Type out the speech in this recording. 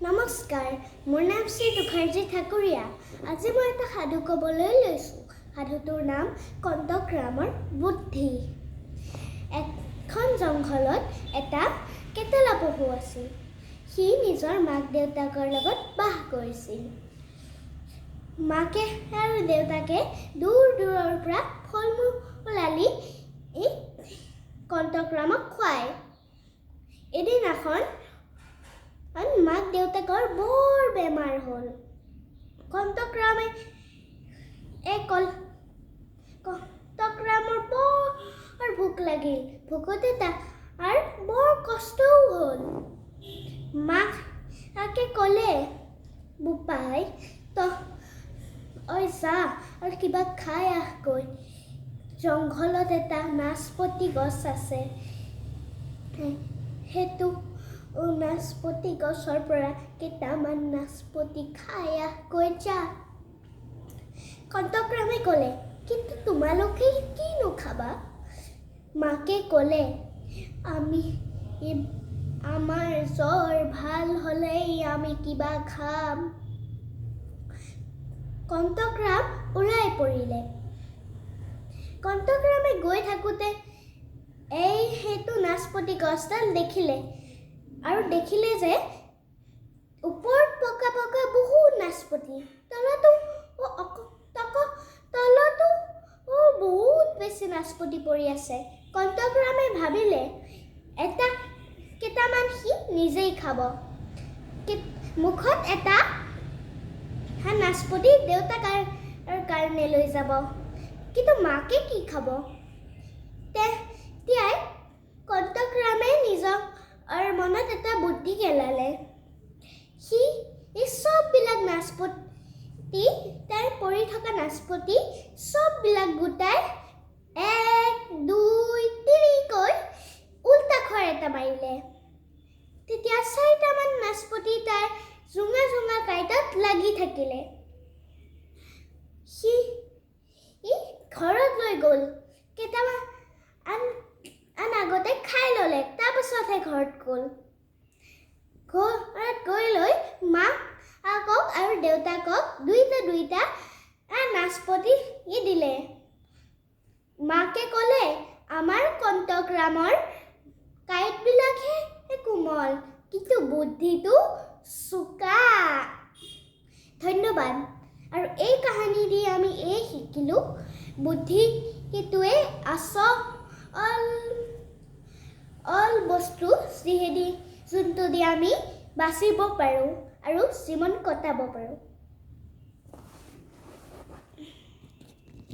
নমস্কাৰ, মোৰ নাম শ্ৰী তুষাৰজী ঠাকুৰীয়া। আজি মই এটা সাধু ক'বলৈ লৈছোঁ। সাধুটোৰ নাম কণ্টকৰামৰ বুদ্ধি। এখন জংঘলত এটা কেটেলা পহু আছিল। সি নিজৰ মাক দেউতাকৰ লগত বাস কৰিছিল। মাকে আৰু দেউতাকে দূৰ দূৰৰ পৰা ফল মূল আনি কণ্টকৰামক খুৱায়। এদিনাখন মাক দেউতাকৰ বৰ বেমাৰ হ'ল। কণ্টকৰামৰ বৰ ভোক লাগিল। ভোকতে তাৰ বৰ কষ্টও হ'ল। মাকে ক'লে, বোপাই তই যা আৰু কিবা খাই আহগৈ। জংঘলত এটা নাচপতি গছ আছে, সেইটো নাচপতি গছৰ পৰা কেইটামান নাচপতি খাই আহগৈ যা। কণ্টকৰামে ক'লে, কিন্তু তোমালোকে কিনো খাবা? মাকে ক'লে, আমাৰ জ্বৰ ভাল হ'লেই আমি কিবা খাম। কণ্টকৰাম ওলাই পৰিলে। কণ্টকৰামে গৈ থাকোঁতে সেইটো নাচপতি গছডাল দেখিলে আৰু দেখিলে যে ওপৰত পকা পকা বহুত নাচপতি, তলতো বহুত বেছি নাচপতি পৰি আছে। কণ্টকৰামে ভাবিলে কেইটামান সি নিজেই খাব। মুখত এটা নাচপতি দেউতাকৰ কাৰণে লৈ যাব, কিন্তু মাকে কি খাব? তেতিয়াই কণ্টকৰামে নিজৰ মনত এটা বুদ্ধি খেলালে। সি চববিলাক নাচপতি, তাৰ পৰি থকা নাচপতি চববিলাক গোটাই 1, 2, 3কৈ উল্টা খৰ এটা মাৰিলে। তেতিয়া 4টামান নাচপতি তাৰ জোঙা জোঙা কাঁইটত লাগি থাকিলে। সি ঘৰত লৈ গ'ল। কেইটামান আগতে খাই ল'লে, তাৰপাছতহে ঘৰত গ'ল। ঘৰত গৈ লৈ মাকক আৰু দেউতাকক দুইটা নাচপতি দিলে। মাকে ক'লে, আমাৰ কণ্টকৰামৰ কাঁইটবিলাকহে কোমল, কিন্তু বুদ্ধিটো চোকা। ধন্যবাদ। আৰু এই কাহিনী দি আমি শিকিলোঁ, বুদ্ধিটোৱে আচল বস্তু, যোনটো দি আমি বাচিব পাৰোঁ আৰু জীৱন কটাব পাৰোঁ।